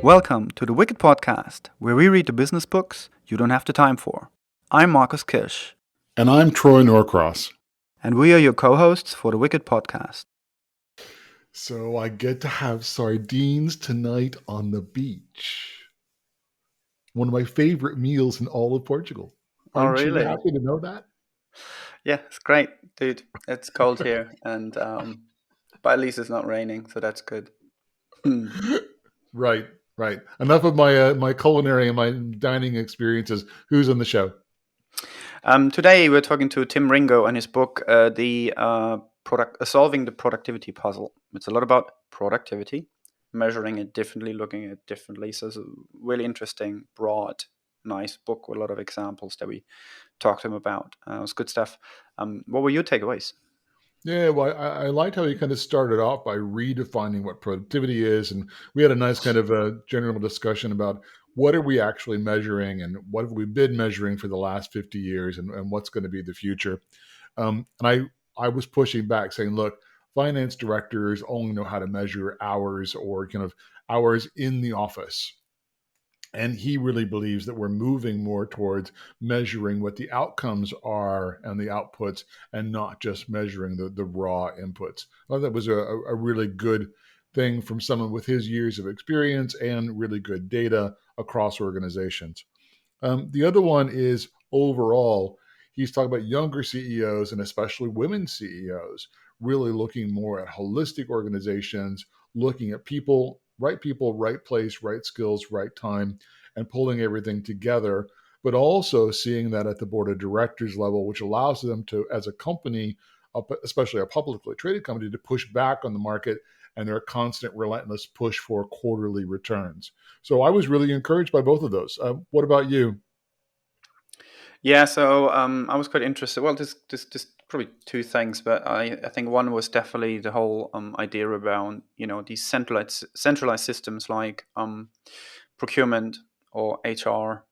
Welcome to the Wicked Podcast, where we read the business books you don't have the time for. I'm Marcus Kirsch. And I'm Troy Norcross. And we are your co-hosts for the Wicked Podcast. So I get to have sardines tonight on the beach. One of my favorite meals in all of Portugal. Aren't you happy to know that? Yeah, it's great, dude. It's cold here, and but at least it's not raining, so that's good. Right. Enough of my culinary and my dining experiences. Who's on the show? Today we're talking to Tim Ringo and his book, Solving the Productivity Puzzle. It's a lot about productivity, measuring it differently, looking at it differently. So it's a really interesting, broad, nice book with a lot of examples that we talked to him about. It was good stuff. What were your takeaways? Yeah, well, I liked how he kind of started off by redefining what productivity is. And we had a nice kind of a general discussion about what are we actually measuring and what have we been measuring for the last 50 years and what's going to be the future. And I was pushing back saying, look, finance directors only know how to measure hours or kind of hours in the office. And he really believes that we're moving more towards measuring what the outcomes are and the outputs and not just measuring the raw inputs. Well, that was a really good thing from someone with his years of experience and really good data across organizations. The other one is overall, he's talking about younger CEOs and especially women CEOs really looking more at holistic organizations, looking at people, right place, right skills, right time, and pulling everything together, but also seeing that at the board of directors level, which allows them to, as a company, especially a publicly traded company, to push back on the market and their constant, relentless push for quarterly returns. So I was really encouraged by both of those. What about you? Yeah, so I was quite interested. Well, there's probably two things, but I think one was definitely the whole idea around these centralized systems like procurement or HR.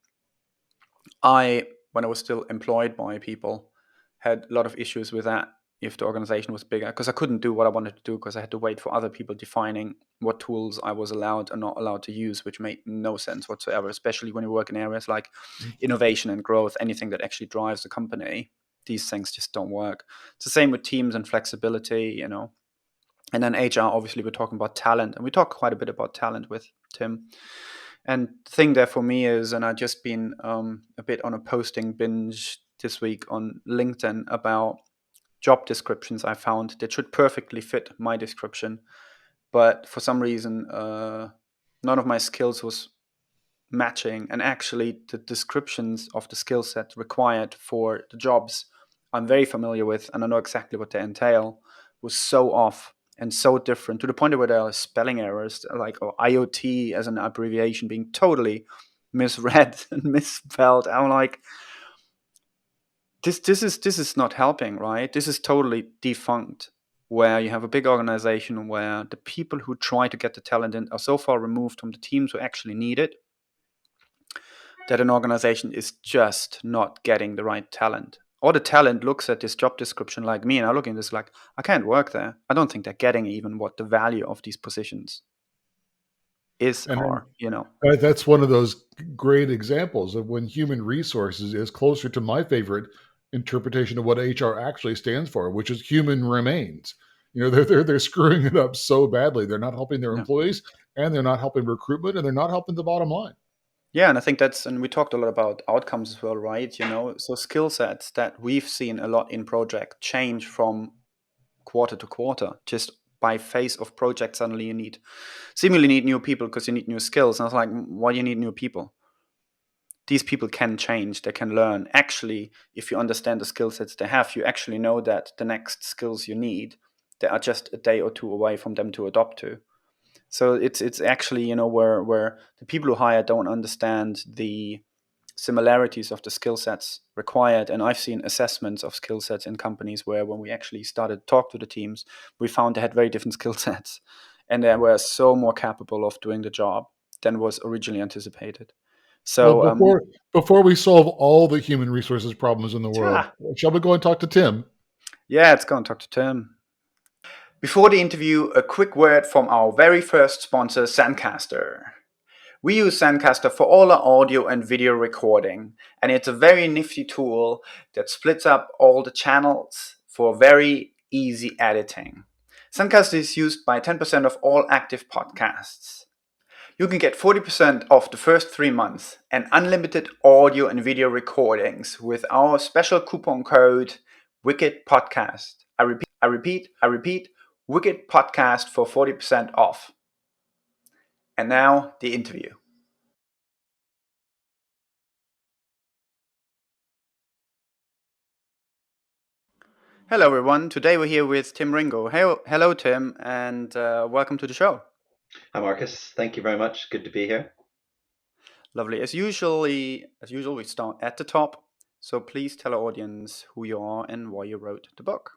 When I was still employed by people, had a lot of issues with that if the organization was bigger, because I couldn't do what I wanted to do because I had to wait for other people defining what tools I was allowed and not allowed to use, which made no sense whatsoever, especially when you work in areas like innovation and growth, anything that actually drives the company. These things just don't work. It's the same with teams and flexibility, And then HR, obviously, we're talking about talent, and we talk quite a bit about talent with Tim. And the thing there for me is, and I've just been a bit on a posting binge this week on LinkedIn about job descriptions I found that should perfectly fit my description. But for some reason, none of my skills was matching. And actually, the descriptions of the skill set required for the jobs I'm very familiar with, and I know exactly what they entail, was so off and so different to the point where there are spelling errors, like IoT as an abbreviation being totally misread and misspelled. I'm like, this is not helping, right? This is totally defunct. Where you have a big organization where the people who try to get the talent in are so far removed from the teams who actually need it, that an organization is just not getting the right talent. Or the talent looks at this job description like me, and I look at this like, I can't work there. I don't think they're getting even what the value of these positions is, And or. that's one of those great examples of when human resources is closer to my favorite interpretation of what HR actually stands for, which is human remains. They're screwing it up so badly. They're not helping their Yeah. employees, and they're not helping recruitment, and they're not helping the bottom line. Yeah, and I think and we talked a lot about outcomes as well, right? So skill sets that we've seen a lot in project change from quarter to quarter, just by phase of project. Suddenly you seemingly need new people because you need new skills. And I was like, why do you need new people? These people can change, they can learn. Actually, if you understand the skill sets they have, you actually know that the next skills you need, they are just a day or two away from them to adopt to. So it's actually, where the people who hire don't understand the similarities of the skill sets required. And I've seen assessments of skill sets in companies where when we actually started to talk to the teams, we found they had very different skill sets and they were so more capable of doing the job than was originally anticipated. Well, So before we solve all the human resources problems in the world, shall we go and talk to Tim? Yeah, let's go and talk to Tim. Before the interview, a quick word from our very first sponsor, Zencaster. We use Zencaster for all our audio and video recording, and it's a very nifty tool that splits up all the channels for very easy editing. Zencaster is used by 10% of all active podcasts. You can get 40% off the first 3 months and unlimited audio and video recordings with our special coupon code wickedpodcast. I repeat, Wicked Podcast for 40% off. And now the interview. Hello, everyone. Today we're here with Tim Ringo. Hello, Tim, and welcome to the show. Hi, Marcus. Thank you very much. Good to be here. Lovely. As usual, we start at the top. So please tell our audience who you are and why you wrote the book.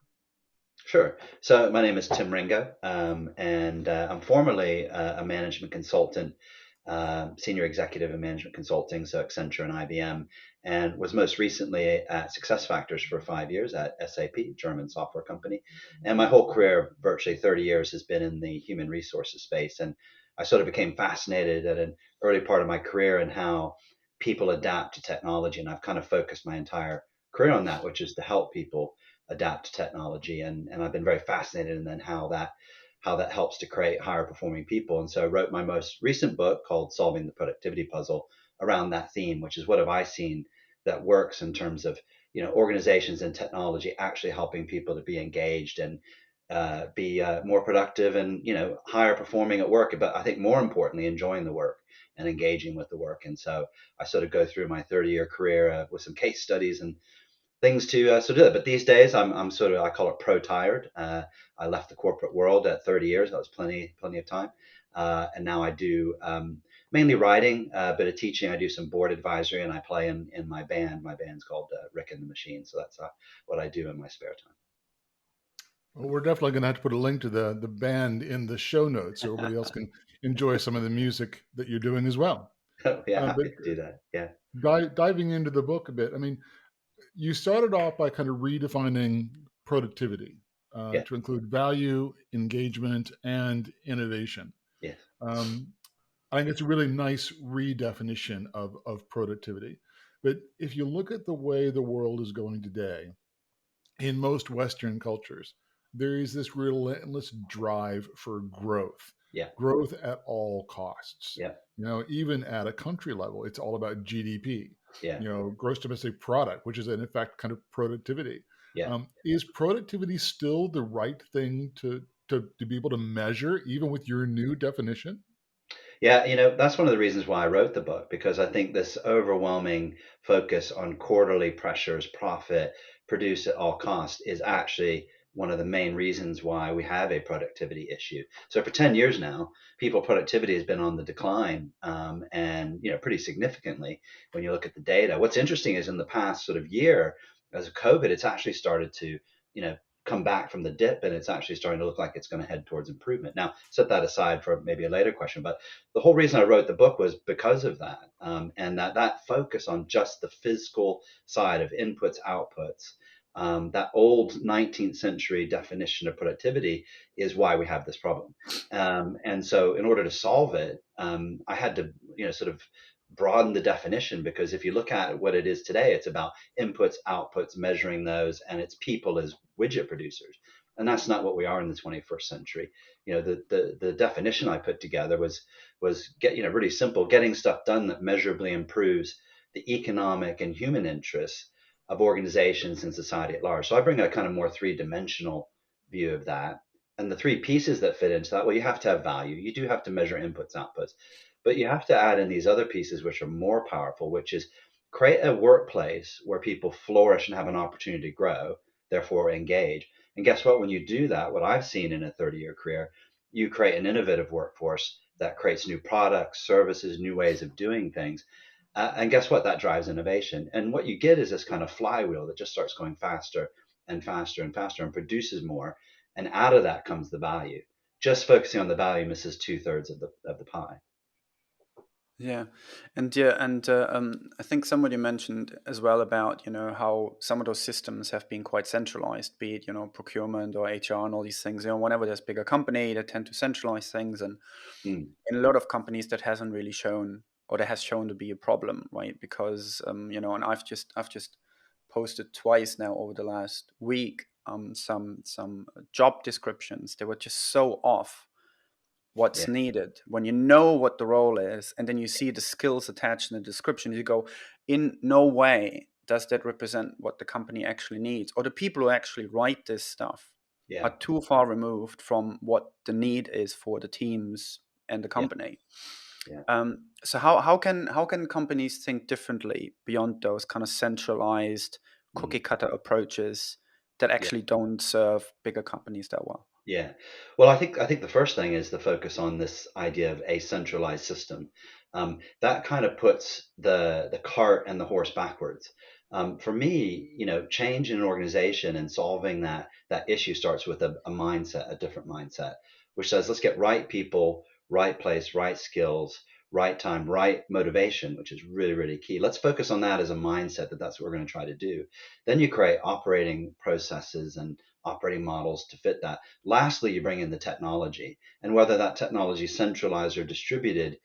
Sure. So my name is Tim Ringo, and I'm formerly a management consultant, senior executive in management consulting, so Accenture and IBM, and was most recently at SuccessFactors for 5 years at SAP, German software company. And my whole career, virtually 30 years, has been in the human resources space. And I sort of became fascinated at an early part of my career in how people adapt to technology. And I've kind of focused my entire career on that, which is to help people adapt to technology, and I've been very fascinated in then how that helps to create higher performing people. And so I wrote my most recent book called Solving the Productivity Puzzle around that theme, which is what have I seen that works in terms of organizations and technology actually helping people to be engaged and be more productive and higher performing at work, but I think more importantly enjoying the work and engaging with the work. And so I sort of go through my 30-year career with some case studies and things to sort of do that. But these days, I'm sort of, I call it pro-tired. I left the corporate world at 30 years. That was plenty of time. And now I do mainly writing, a bit of teaching. I do some board advisory, and I play in my band. My band's called Rick and the Machine. So that's what I do in my spare Well, we're definitely going to have to put a link to the band in the show notes so everybody else can enjoy some of the music that you're doing as well. time. Yeah, But happy to do that. Yeah, diving into the book a bit, I mean, you started off by kind of redefining productivity yeah, to include value, engagement, and innovation. yes, Um, I think it's a really nice redefinition of productivity. But if you look at the way the world is going today, in most Western cultures, there is this relentless drive for growth, yeah, growth at all costs. yeah, Even at a country level, it's all about GDP, yeah, gross domestic product, which is in effect kind of productivity. yeah. Is productivity still the right thing to be able to measure, even with your new definition? Yeah, that's one of the reasons why I wrote the book, because I think this overwhelming focus on quarterly pressures, profit, produce at all cost is actually one of the main reasons why we have a productivity issue. So for 10 years now, people productivity has been on the decline, and pretty significantly when you look at the data. What's interesting is in the past sort of year, as of COVID, it's actually started to, you know, come back from the dip, and it's actually starting to look like it's going to head towards improvement. Now, set that aside for maybe a later question, but the whole reason I wrote the book was because of that, and that focus on just the physical side of inputs, outputs. That old 19th century definition of productivity is why we have this problem. And so, in order to solve it, I had to, sort of broaden the definition, because if you look at what it is today, it's about inputs, outputs, measuring those, and it's people as widget producers. And that's not what we are in the 21st century. The definition I put together was really simple: getting stuff done that measurably improves the economic and human interests of organizations and society at large. So I bring a kind of more three-dimensional view of that. And the three pieces that fit into that, well, you have to have value. You do have to measure inputs, outputs, but you have to add in these other pieces which are more powerful, which is create a workplace where people flourish and have an opportunity to grow, therefore engage. And guess what? When you do that, what I've seen in a 30-year career, you create an innovative workforce that creates new products, services, new ways of doing things. And guess what? That drives innovation. And what you get is this kind of flywheel that just starts going faster and faster and faster and produces more. And out of that comes the value. Just focusing on the value misses two-thirds of the pie. Yeah, I think somebody mentioned as well about how some of those systems have been quite centralized, be it procurement or HR and all these things. Whenever there's bigger company, they tend to centralize things, and Mm, in a lot of companies that hasn't really shown, or that has shown to be a problem, right? Because and I've just posted twice now over the last week some job descriptions. They were just so off what's yeah, needed. When you know what the role is and then you see the skills attached in the description, you go, in no way does that represent what the company actually needs, or the people who actually write this stuff yeah, are too far removed from what the need is for the teams and the yeah, company. yeah. So how can companies think differently beyond those kind of centralized Mm. cookie cutter approaches that Yeah. actually don't serve bigger companies that well? Yeah. Well, I think the first thing is the focus on this idea of a centralized system. That kind of puts the cart and the horse backwards. For me, change in an organization and solving that issue starts with a mindset, a different mindset, which says let's get right people, right place, right skills, right time, right motivation, which is really, really key. Let's focus on that as a mindset that's what we're going to try to do. Then you create operating processes and operating models to fit that. Lastly, you bring in the technology, and whether that technology is centralized or distributed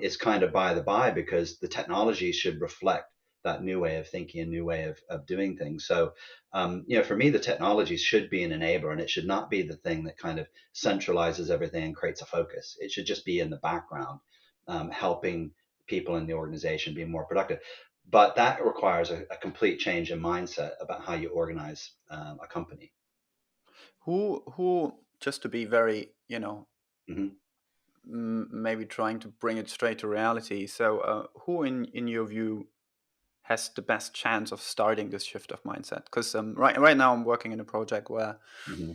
is kind of by the by, because the technology should reflect that new way of thinking, a new way of doing things. So, for me, the technology should be an enabler, and it should not be the thing that kind of centralizes everything and creates a focus. It should just be in the background, helping people in the organization be more productive. But that requires a complete change in mindset about how you organize a company. Who just to be very, Hmm. maybe trying to bring it straight to reality. So, who in your view has the best chance of starting this shift of mindset? Because right now I'm working in a project where, Hmm.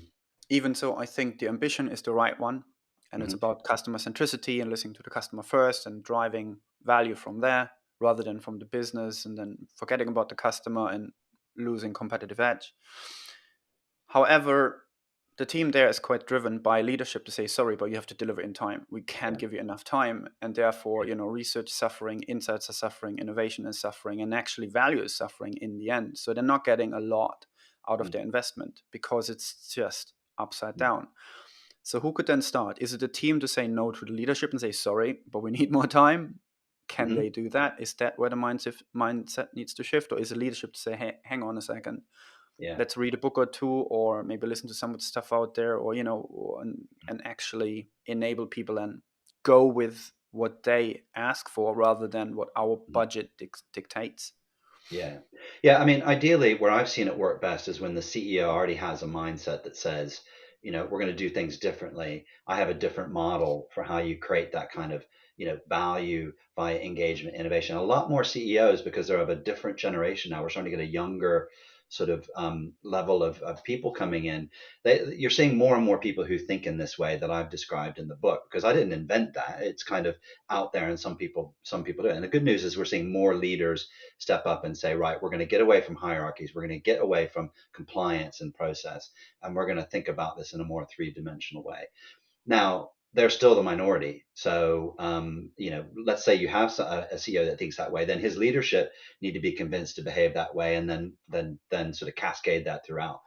even so, I think the ambition is the right one, and it's Hmm. about customer centricity and listening to the customer first and driving value from there rather than from the business, and then forgetting about the customer and losing competitive edge. However, the team there is quite driven by leadership to say, sorry, but you have to deliver in time. We can't Yeah. give you enough time. And therefore, research is suffering, insights are suffering, innovation is suffering, and actually value is suffering in the end. So they're not getting a lot out of their investment because it's just upside down. So who could then start? Is it a team to say no to the leadership and say, sorry, but we need more time? Can Hmm. they do that? Is that where the mindset needs to shift? Or is it leadership to say, hey, hang on a second, Yeah. let's read a book or two, or maybe listen to some of the stuff out there, or and actually enable people and go with what they ask for rather than what our budget dictates. Yeah. Yeah. I mean, ideally, where I've seen it work best is when the CEO already has a mindset that says, we're going to do things differently. I have a different model for how you create that kind of, value via engagement, innovation. A lot more CEOs, because they're of a different generation now. We're starting to get a younger sort of level of people coming in. You're seeing more and more people who think in this way that I've described in the book, because I didn't invent that. It's kind of out there, and some people do it. And the good news is we're seeing more leaders step up and say, right, we're going to get away from hierarchies. We're going to get away from compliance and process. And we're going to think about this in a more three-dimensional way. Now, they're still the minority. So, let's say you have a CEO that thinks that way, then his leadership need to be convinced to behave that way, and then sort of cascade that throughout.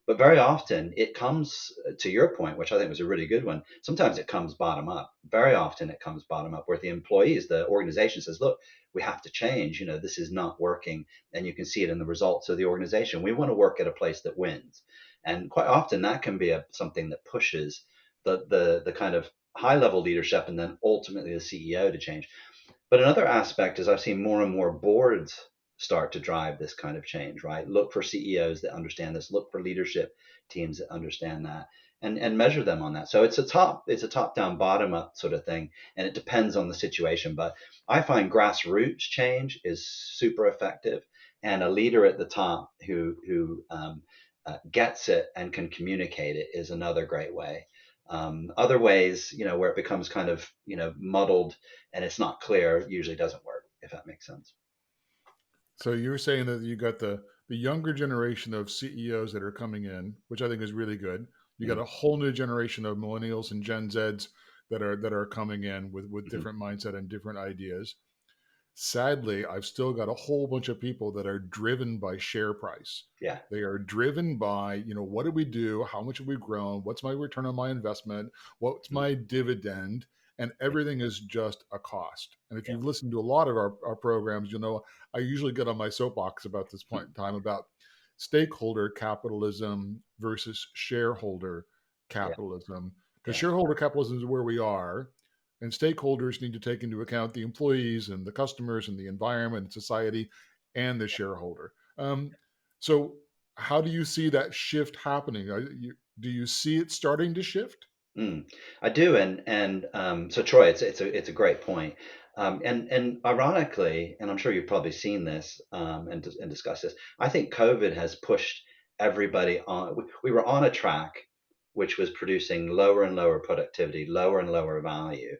But very often it comes to your point, which I think was a really good one. Sometimes it comes bottom up. Very often it comes bottom up, where the employees, the organization says, look, we have to change. This is not working. And you can see it in the results of the organization. We want to work at a place that wins. And quite often that can be something that pushes the kind of high level leadership, and then ultimately the CEO, to change. But another aspect is I've seen more and more boards start to drive this kind of change, right? Look for CEOs that understand this, look for leadership teams that understand that, and measure them on that. So it's a top down, bottom up sort of thing, and it depends on the situation. But I find grassroots change is super effective, and a leader at the top who gets it and can communicate it is another great way. Other ways, where it becomes kind of, muddled and it's not clear, usually doesn't work, if that makes sense. So you're saying that you got the younger generation of CEOs that are coming in, which I think is really good. You got Mm. a whole new generation of millennials and Gen Zs that are coming in with Hmm. different mindset and different ideas. Sadly, I've still got a whole bunch of people that are driven by share price. Yeah. They are driven by, what did we do? How much have we grown? What's my return on my investment? What's Mm. my dividend? And Yeah. everything is just a cost. And if Yeah. you've listened to a lot of our programs, you'll know I usually get on my soapbox about this point in time about stakeholder capitalism versus shareholder Yeah. capitalism. Because Yeah. shareholder capitalism is where we are, and stakeholders need to take into account the employees and the customers and the environment and society and the shareholder. So, how do you see that shift happening? Do you see it starting to shift? Mm, I do, and so Troy, it's a great point, and ironically, and I'm sure you've probably seen this and discussed this. I think COVID has pushed everybody on. We were on a track which was producing lower and lower productivity, lower and lower value,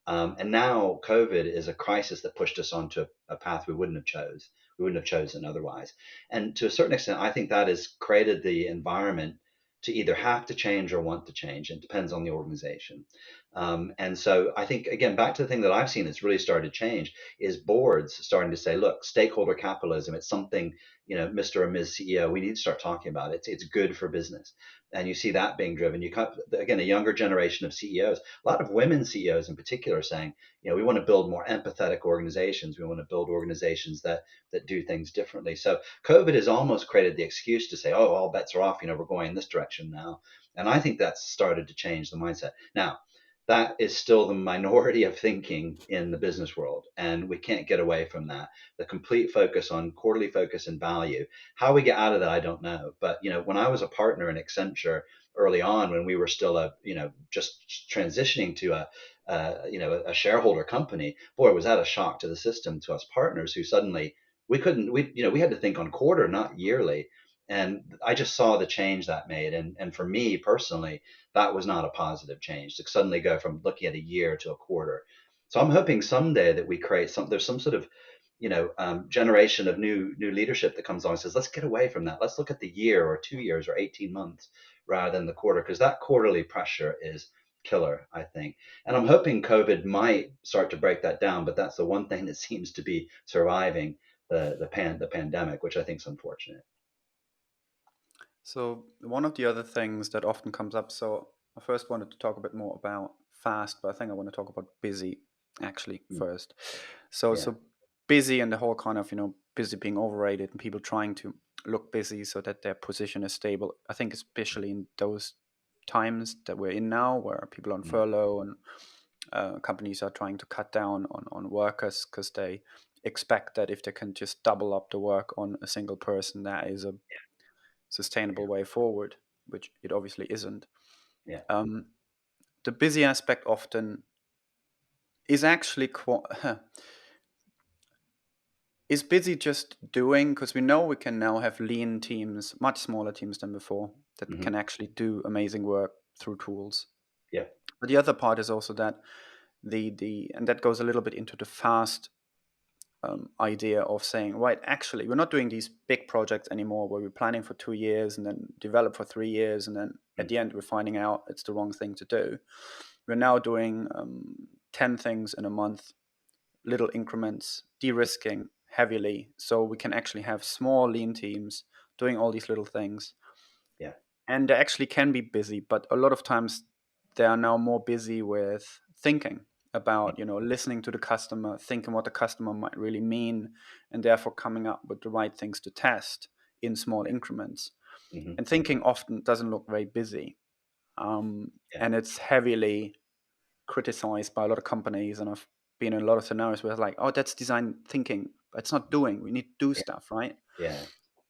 and now COVID is a crisis that pushed us onto a path we wouldn't have chose. We wouldn't have chosen otherwise. And to a certain extent, I think that has created the environment to either have to change or want to change. It depends on the organization. And so I think, again, back to the thing that I've seen that's really started to change is boards starting to say, look, stakeholder capitalism, it's something, Mr. or Ms. CEO, we need to start talking about it. It's good for business. And you see that being driven. Again, a younger generation of CEOs, a lot of women CEOs in particular are saying, we want to build more empathetic organizations. We want to build organizations that do things differently. So COVID has almost created the excuse to say, oh, all bets are off. We're going in this direction now. And I think that's started to change the mindset. Now, that is still the minority of thinking in the business world. And we can't get away from that. The complete focus on quarterly focus and value. How we get out of that, I don't know. But, when I was a partner in Accenture early on, when we were still just transitioning to a shareholder company, boy, was that a shock to the system, to us partners who suddenly we had to think on quarter, not yearly. And I just saw the change that made. And for me personally, that was not a positive change to suddenly go from looking at a year to a quarter. So I'm hoping someday that we create there's some sort of generation of new leadership that comes along and says, let's get away from that. Let's look at the year or 2 years or 18 months rather than the quarter, because that quarterly pressure is killer, I think. And I'm hoping COVID might start to break that down, but that's the one thing that seems to be surviving the pandemic, which I think is unfortunate. So one of the other things that often comes up, so I first wanted to talk a bit more about fast, but I think I want to talk about busy actually Mm. first. So Yeah. so busy and the whole kind of, busy being overrated and people trying to look busy so that their position is stable. I think especially in those times that we're in now where people are on Mm. furlough and companies are trying to cut down on workers because they expect that if they can just double up the work on a single person, that is a sustainable way forward, which it obviously isn't. Yeah. Um, the busy aspect often is actually is busy just doing, because we know we can now have lean teams, much smaller teams than before, that Hmm. can actually do amazing work through tools. Yeah. But the other part is also that and that goes a little bit into the fast idea of saying, right, actually, we're not doing these big projects anymore where we're planning for 2 years and then develop for 3 years. And then at Mm. the end, we're finding out it's the wrong thing to do. We're now doing 10 things in a month, little increments, de-risking heavily. So we can actually have small, lean teams doing all these little things. Yeah. And they actually can be busy, but a lot of times they are now more busy with thinking about, listening to the customer, thinking what the customer might really mean, and therefore coming up with the right things to test in small increments. Hmm. And thinking often doesn't look very busy. Yeah. And it's heavily criticized by a lot of companies. And I've been in a lot of scenarios where it's like, oh, that's design thinking, but it's not doing. We need to do Yeah. stuff, right? Yeah.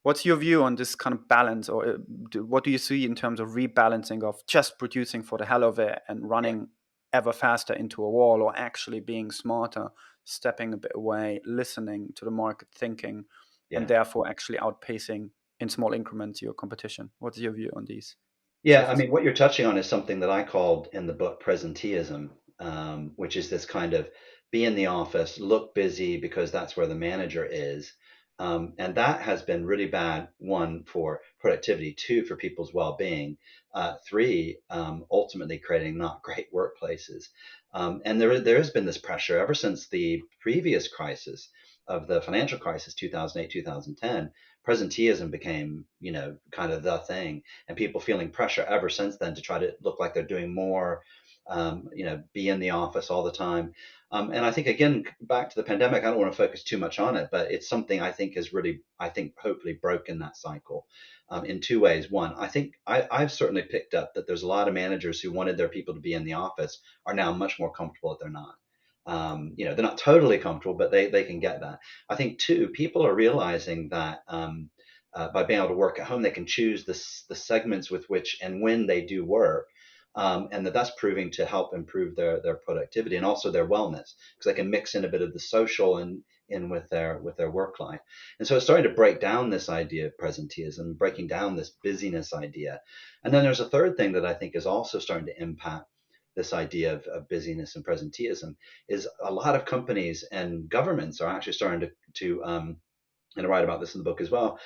What's your view on this kind of balance, or what do you see in terms of rebalancing of just producing for the hell of it and Yeah. running ever faster into a wall, or actually being smarter, stepping a bit away, listening to the market, thinking, and Yeah. therefore actually outpacing in small increments your competition? What's your view on these Yeah, I shifts? mean, what you're touching on is something that I called in the book presenteeism, which is this kind of be in the office, look busy because that's where the manager is, And that has been really bad, one, for productivity, two, for people's well being, three, ultimately creating not great workplaces. And there has been this pressure ever since the previous crisis of the financial crisis, 2008, 2010. Presenteeism became, kind of the thing, and people feeling pressure ever since then to try to look like they're doing more, be in the office all the time. And I think, again, back to the pandemic, I don't want to focus too much on it, but it's something I think has really, hopefully broken that cycle in two ways. One, I think I've certainly picked up that there's a lot of managers who wanted their people to be in the office are now much more comfortable that they're not. They're not totally comfortable, but they can get that. I think, two, people are realizing that by being able to work at home, they can choose the segments with which and when they do work, and that's proving to help improve their productivity and also their wellness, because they can mix in a bit of the social and in with their work life. And so it's starting to break down this idea of presenteeism, breaking down this busyness idea. And then there's a third thing that I think is also starting to impact this idea of busyness and presenteeism, is a lot of companies and governments are actually starting to and I write about this in the book as well,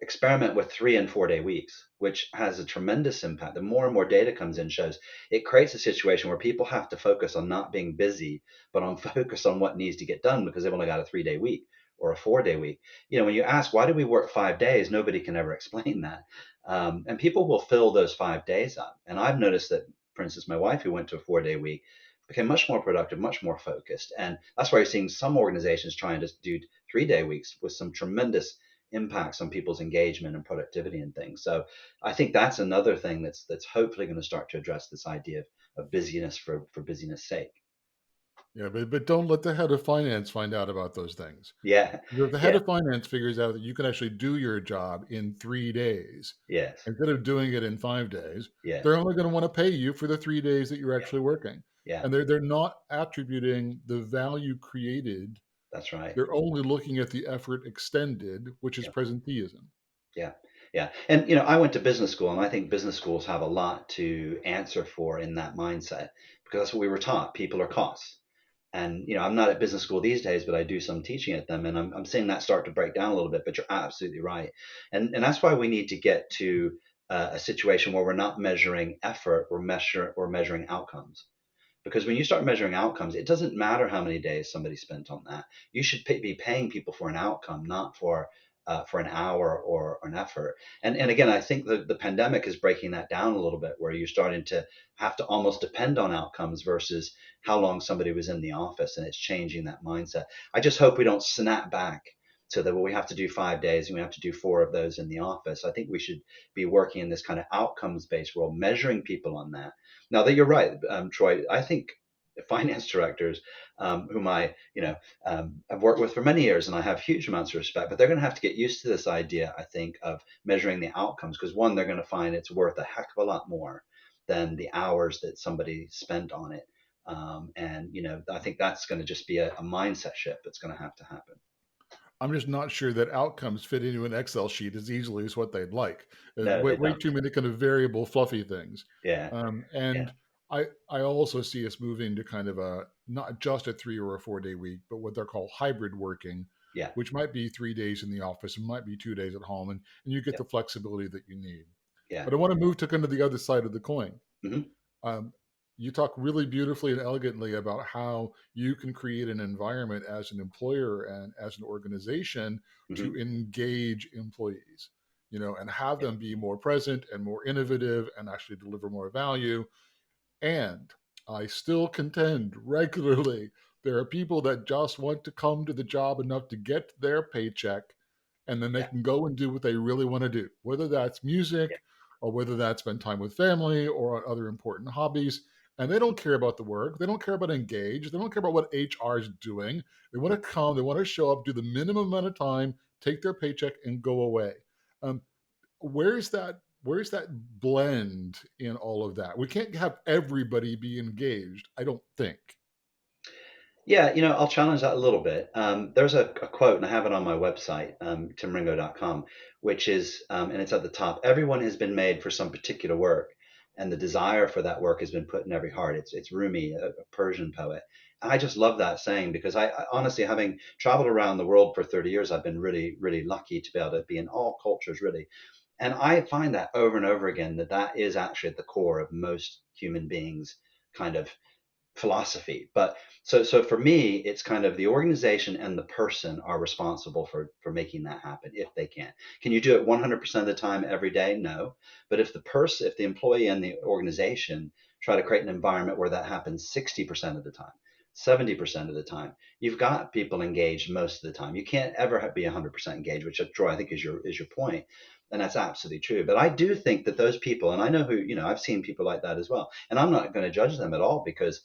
experiment with 3 and 4 day weeks, which has a tremendous impact. The more and more data comes in shows it creates a situation where people have to focus on not being busy, but on focus on what needs to get done because they've only got a 3 day week or a 4 day week. When you ask, why do we work 5 days? Nobody can ever explain that. And people will fill those 5 days up. And I've noticed that, for instance, my wife, who went to a 4 day week, became much more productive, much more focused. And that's why you're seeing some organizations trying to do 3 day weeks with some tremendous impacts on people's engagement and productivity and things. So I think that's another thing that's hopefully going to start to address this idea of busyness for busyness sake. Yeah, but don't let the head of finance find out about those things. Yeah. If the head Yeah. of finance figures out that you can actually do your job in 3 days Yes. instead of doing it in 5 days, Yes. they're only going to want to pay you for the 3 days that you're Yeah. actually working. Yeah. And they're not attributing the value created. That's right. They're only looking at the effort extended, which is Yeah. presenteeism. Yeah. Yeah. And, I went to business school, and I think business schools have a lot to answer for in that mindset, because that's what we were taught. People are costs. And I'm not at business school these days, but I do some teaching at them, and I'm seeing that start to break down a little bit. But you're absolutely right, and that's why we need to get to a situation where we're not measuring effort, we're measuring outcomes. Because when you start measuring outcomes, it doesn't matter how many days somebody spent on that. You should be paying people for an outcome, not for an hour or an effort. And again, I think the pandemic is breaking that down a little bit, where you're starting to have to almost depend on outcomes versus how long somebody was in the office, and it's changing that mindset. I just hope we don't snap back to the, well, we have to do 5 days and we have to do 4 of those in the office. I think we should be working in this kind of outcomes based world, measuring people on that. Now that you're right, Troy, I think finance directors, whom I've worked with for many years, and I have huge amounts of respect, but they're going to have to get used to this idea, I think, of measuring the outcomes, because one, they're going to find it's worth a heck of a lot more than the hours that somebody spent on it. And I think that's going to just be a mindset shift that's going to have to happen. I'm just not sure that outcomes fit into an Excel sheet as easily as what they'd like. No, they Way don't. too many kind of variable, fluffy things. Yeah. Yeah. And I also see us moving to kind of a not just a 3 or 4 day week, but what they're called hybrid working, Yeah. which might be 3 days in the office and might be 2 days at home, and you get Yeah. the flexibility that you need. Yeah. But I want to move to kind of the other side of the coin. Hmm. Um, you talk really beautifully and elegantly about how you can create an environment as an employer and as an organization Hmm. to engage employees, and have Yeah. them be more present and more innovative and actually deliver more value. And I still contend regularly there are people that just want to come to the job enough to get their paycheck, and then they Yeah. can go and do what they really want to do, whether that's Yeah. music or whether that's spend time with family or on other important hobbies. And they don't care about the work. They don't care about engage. They don't care about what HR is doing. They want to come, they want to show up, do the minimum amount of time, take their paycheck, and go away. Um, where's that blend in all of that? We can't have everybody be engaged, I don't think. Yeah, I'll challenge that a little bit. There's a quote, and I have it on my website, timringo.com, which is, and it's at the top: everyone has been made for some particular work. and the desire for that work has been put in every heart. It's Rumi, a Persian poet. And I just love that saying because I honestly, having traveled around the world for 30 years, I've been really, really lucky to be able to be in all cultures, really. And I find that over and over again that that is actually at the core of most human beings kind of philosophy. But so for me, it's kind of the organization and the person are responsible for making that happen if they can. Can you do it 100% of the time every day? No. But if the employee and the organization try to create an environment where that happens 60% of the time, 70% of the time, you've got people engaged most of the time. You can't ever be 100% engaged, which Troy, I think is your point. And that's absolutely true. But I do think that those people, and I know who, I've seen people like that as well. And I'm not going to judge them at all because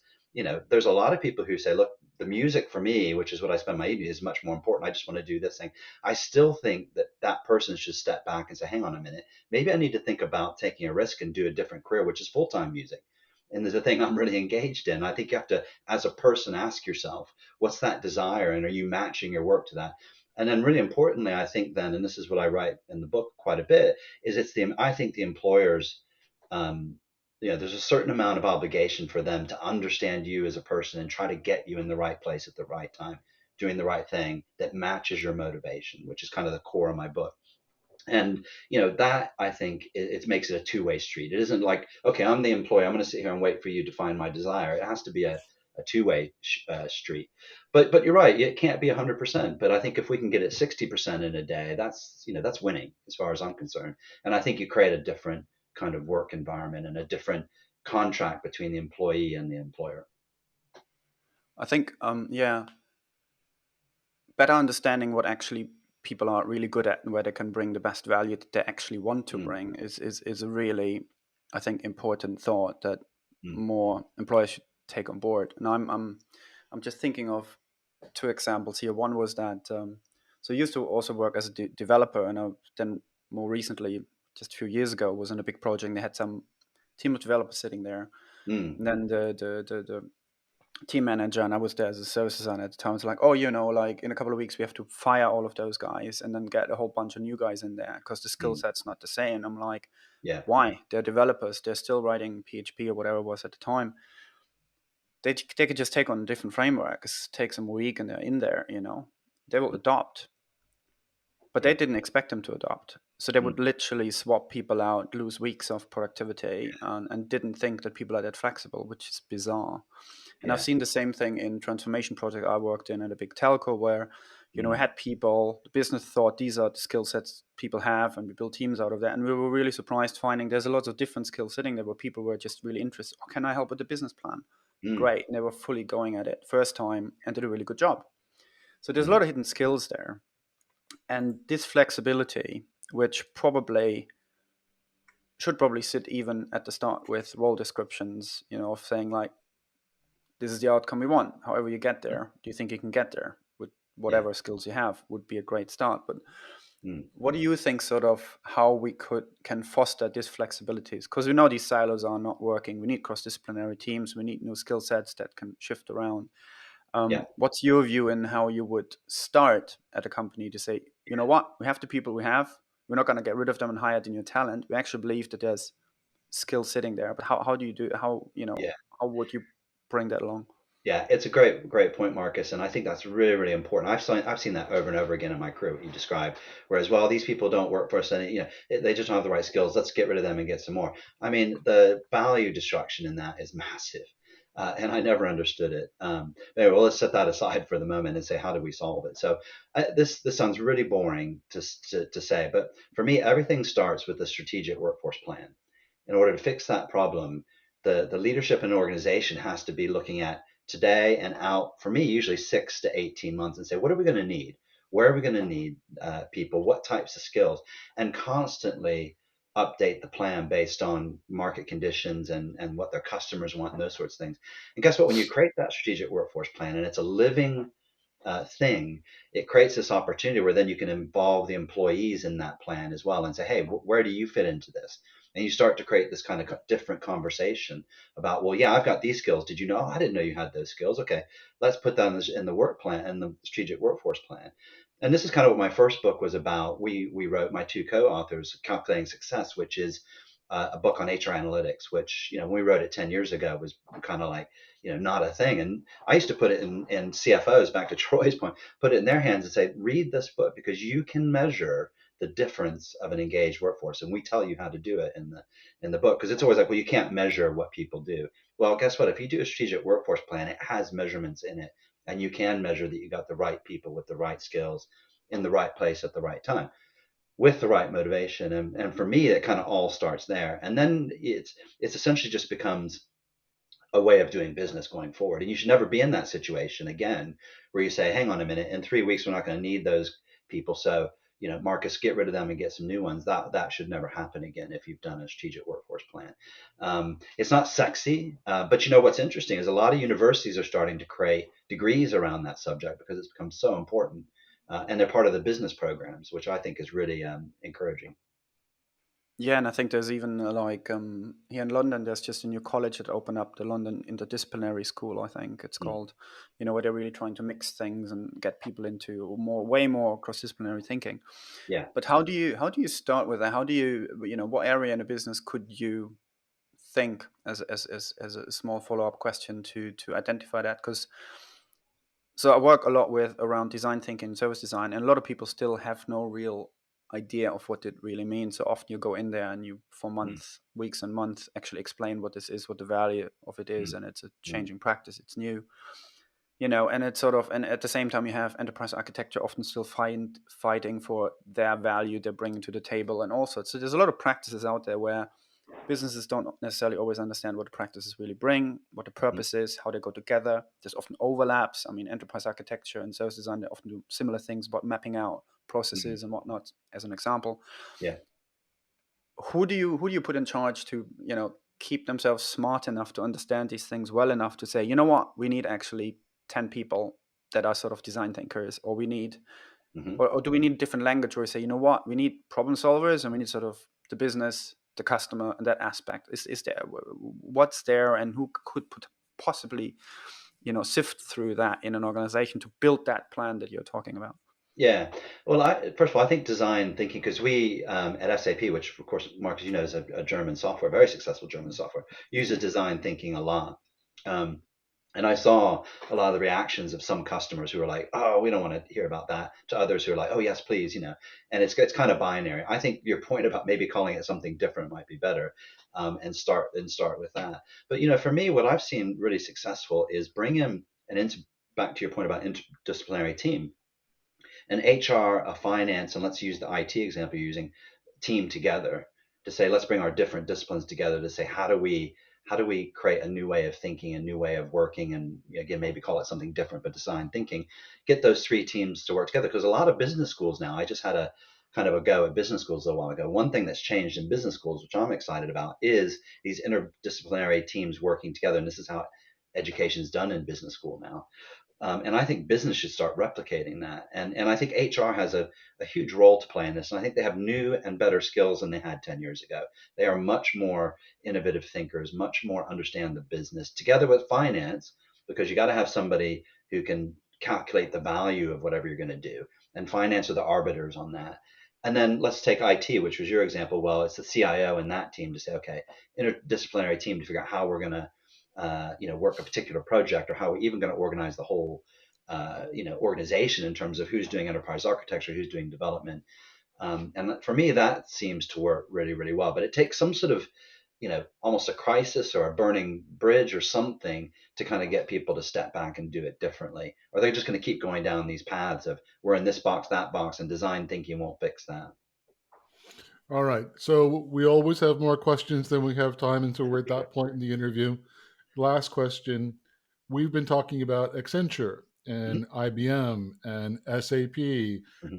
there's a lot of people who say, look, the music for me, which is what I spend my evening, is much more important. I just want to do this thing. I still think that that person should step back and say, hang on a minute, maybe I need to think about taking a risk and do a different career, which is full-time music. And there's a thing I'm really engaged in. I think you have to, as a person, ask yourself, what's that desire? And are you matching your work to that? And then really importantly, I think then, and this is what I write in the book quite a bit, is I think the employers, um, there's a certain amount of obligation for them to understand you as a person and try to get you in the right place at the right time, doing the right thing that matches your motivation, which is kind of the core of my book. And that I think it makes it a two-way street. It isn't like, okay, I'm the employee, I'm going to sit here and wait for you to find my desire. It has to be a two-way street. But you're right, it can't be 100%. But I think if we can get it 60% in a day, that's winning as far as I'm concerned. And I think you create a different kind of work environment and a different contract between the employee and the employer. I think, yeah, better understanding what actually people are really good at and where they can bring the best value that they actually want to Mm, bring is a really, I think, important thought that mm, more employers should take on board. And I'm just thinking of two examples here. One was that so I used to also work as a developer, and then more recently, just a few years ago, was on a big project. They had some team of developers sitting there, mm, and then the team manager, and I was there as a service designer at the time, was like, oh, like in a couple of weeks we have to fire all of those guys and then get a whole bunch of new guys in there because the skill mm. set's not the same. I'm like, Yeah. why? They're developers. They're still writing PHP or whatever it was at the time. They could just take on a different framework. It takes them a week and they're in there. They will Mm, adopt, but they yeah. didn't expect them to adopt. So they Mm, would literally swap people out, lose weeks of productivity, and didn't think that people are that flexible, which is bizarre. And I've yeah. seen the same thing in transformation project I worked in at a big telco where, we Mm, had people, the business thought these are the skill sets people have, and we built teams out of that. And we were really surprised finding there's a lot of different skills sitting there where people were just really interested. Oh, can I help with the business plan? mm, Great. And they were fully going at it first time and did a really good job. So there's a mm, lot of hidden skills there. And this flexibility, which should probably sit even at the start with role descriptions, of saying like, this is the outcome we want. However you get there, do you think you can get there with yeah. whatever skills you have would be a great start. But Mm, what do you think sort of how we can foster this flexibilities? Because we know these silos are not working. We need cross-disciplinary teams. We need new skill sets that can shift around. yeah. What's your view in how you would start at a company to say, you know what, we have the people we have. We're not going to get rid of them and hire the new talent. We actually believe that there's skill sitting there. But how do you do Yeah. how would you bring that along? Yeah, it's a great point, Marcus, and I think that's really, really important. I've seen that over and over again in my career, what you described. Whereas, well, these people don't work for us, and they just don't have the right skills. Let's get rid of them and get some more. I mean, the value destruction in that is massive, and I never understood it. Anyway, well, let's set that aside for the moment and say, how do we solve it? So, this sounds really boring to say, but for me, everything starts with a strategic workforce plan. In order to fix that problem, the leadership in an organization has to be looking at today and out, for me, usually 6 to 18 months, and say, what are we going to need? Where are we going to need people? What types of skills? And constantly update the plan based on market conditions and what their customers want and those sorts of things. And guess what? When you create that strategic workforce plan and it's a living thing, it creates this opportunity where then you can involve the employees in that plan as well and say, hey, where do you fit into this? And you start to create this kind of different conversation about, well, yeah, I've got these skills. Did you know? I didn't know you had those skills. Okay, let's put that in the work plan and the strategic workforce plan. And this is kind of what my first book was about. We wrote, my two co-authors, Calculating Success, which is a book on HR analytics, which, when we wrote it 10 years ago was kind of like, not a thing. And I used to put it in CFOs, back to Troy's point, put it in their hands and say, read this book because you can measure the difference of an engaged workforce. And we tell you how to do it in the book, because it's always like, well, you can't measure what people do. Well, guess what? If you do a strategic workforce plan, it has measurements in it, and you can measure that you got the right people with the right skills in the right place at the right time with the right motivation. And for me, it kind of all starts there. And then it's essentially just becomes a way of doing business going forward. And you should never be in that situation again where you say, hang on a minute, in 3 weeks, we're not going to need those people. So, Marcus, get rid of them and get some new ones. That should never happen again if you've done a strategic workforce plan. It's not sexy, but what's interesting is a lot of universities are starting to create degrees around that subject because it's become so important. And they're part of the business programs, which I think is really encouraging. Yeah, and I think there's even here in London, there's just a new college that opened up, the London Interdisciplinary School, I think it's called, where they're really trying to mix things and get people into way more cross-disciplinary thinking. Yeah. But how do you start with that? How do you, what area in a business could you think as a small follow-up question to identify that? Because so I work a lot with around design thinking, service design, and a lot of people still have no real idea of what it really means. So often you go in there and you, for months, weeks and months, actually explain what this is, what the value of it is, and it's a changing practice. It's new, and it's sort of, and at the same time you have enterprise architecture often still fighting for their value they're bringing to the table, and also so there's a lot of practices out there where businesses don't necessarily always understand what the practices really bring, what the purpose is, how they go together. There's often overlaps. I mean, enterprise architecture and service design, they often do similar things about mapping out processes and whatnot, as an example. Yeah. Who do you put in charge to, keep themselves smart enough to understand these things well enough to say, what, we need actually 10 people that are sort of design thinkers, or we need, or do we need a different language where we say, what, we need problem solvers and we need sort of the business, the customer, and that aspect is there, what's there, and who could possibly sift through that in an organization to build that plan that you're talking about? Yeah. Well, first of all, I think design thinking, because we at SAP, which of course, Marcus, is a German software, very successful German software, uses design thinking a lot. And I saw a lot of the reactions of some customers who were like, "Oh, we don't want to hear about that," to others who are like, "Oh, yes, please," And it's kind of binary. I think your point about maybe calling it something different might be better, and start with that. But for me, what I've seen really successful is bring in back to your point about interdisciplinary team, an HR, a finance, and let's use the IT example you're using, team together to say, let's bring our different disciplines together to say, how do we create a new way of thinking, a new way of working, and again, maybe call it something different, but design thinking, get those three teams to work together. Because a lot of business schools now, I just had a kind of a go at business schools a while ago. One thing that's changed in business schools, which I'm excited about, is these interdisciplinary teams working together. And this is how education is done in business school now. And I think business should start replicating that. And I think HR has a huge role to play in this. And I think they have new and better skills than they had 10 years ago. They are much more innovative thinkers, much more understand the business together with finance, because you got to have somebody who can calculate the value of whatever you're going to do. And finance are the arbiters on that. And then let's take IT, which was your example. Well, it's the CIO and that team to say, okay, interdisciplinary team to figure out how we're going to work a particular project, or how we're even going to organize the whole, organization in terms of who's doing enterprise architecture, who's doing development. And for me, that seems to work really, really well. But it takes some sort of, almost a crisis or a burning bridge or something to kind of get people to step back and do it differently. Or they're just going to keep going down these paths of we're in this box, that box, and design thinking won't fix that. All right. So we always have more questions than we have time, and so we're at that point in the interview. Last question. We've been talking about Accenture and IBM and SAP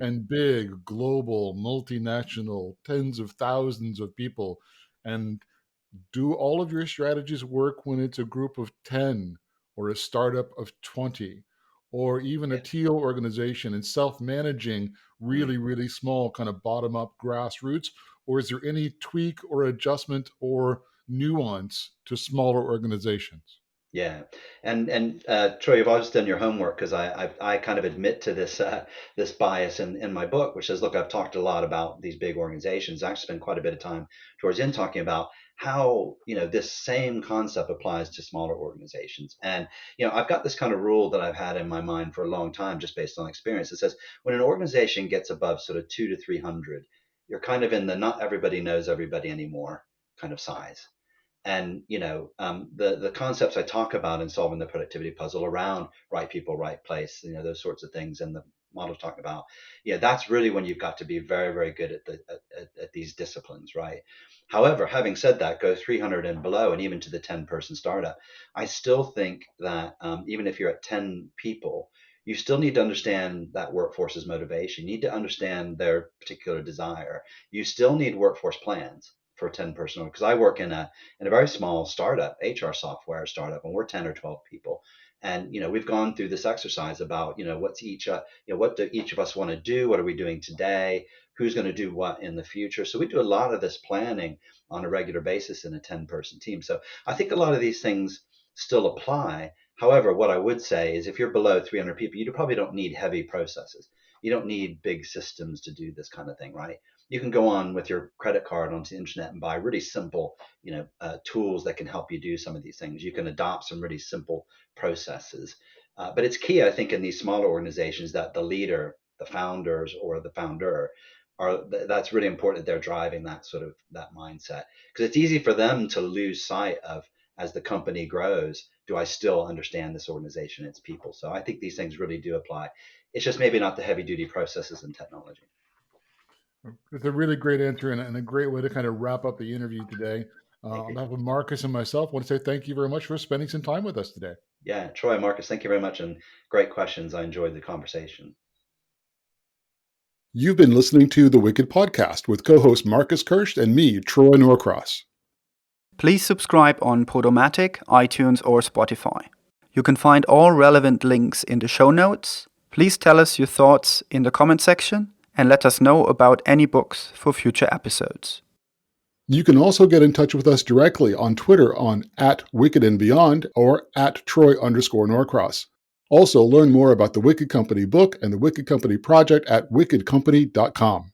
and big, global, multinational, tens of thousands of people. And do all of your strategies work when it's a group of 10 or a startup of 20 or even a teal organization and self-managing really, really small kind of bottom-up grassroots? Or is there any tweak or adjustment or nuance to smaller organizations? Yeah, and Troy, you've always done your homework, because I kind of admit to this bias in my book, which says, look, I've talked a lot about these big organizations. I actually spend quite a bit of time towards the end talking about how this same concept applies to smaller organizations. And I've got this kind of rule that I've had in my mind for a long time, just based on experience. It says when an organization gets above sort of 2 to 300, you're kind of in the not everybody knows everybody anymore kind of size. And the concepts I talk about in solving the productivity puzzle around right people, right place, those sorts of things, and the model talking about, that's really when you've got to be very, very good at these disciplines, right? However, having said that, go 300 and below, and even to the 10-person startup, I still think that even if you're at 10 people, you still need to understand that workforce's motivation. You need to understand their particular desire. You still need workforce plans for a 10-person, because I work in a very small startup, HR software startup, and we're 10 or 12 people. And we've gone through this exercise about what's each what do each of us want to do? What are we doing today? Who's going to do what in the future? So we do a lot of this planning on a regular basis in a 10-person team. So I think a lot of these things still apply. However, what I would say is if you're below 300 people, you probably don't need heavy processes. You don't need big systems to do this kind of thing, right? You can go on with your credit card onto the internet and buy really simple tools that can help you do some of these things. You can adopt some really simple processes. But it's key, I think, in these smaller organizations that the leader, the founders, or the founder that's really important, that they're driving that sort of that mindset, because it's easy for them to lose sight of, as the company grows, do I still understand this organization, its people? So I think these things really do apply. It's just maybe not the heavy duty processes and technology. It's a really great answer and a great way to kind of wrap up the interview today. On behalf of Marcus and myself, I want to say thank you very much for spending some time with us today. Yeah, Troy, Marcus, thank you very much, and great questions. I enjoyed the conversation. You've been listening to The Wicked Podcast with co-host Marcus Kirsch and me, Troy Norcross. Please subscribe on Podomatic, iTunes, or Spotify. You can find all relevant links in the show notes. Please tell us your thoughts in the comment section and let us know about any books for future episodes. You can also get in touch with us directly on Twitter on @WickedandBeyond or @Troy_Norcross. Also, learn more about the Wicked Company book and the Wicked Company project at wickedcompany.com.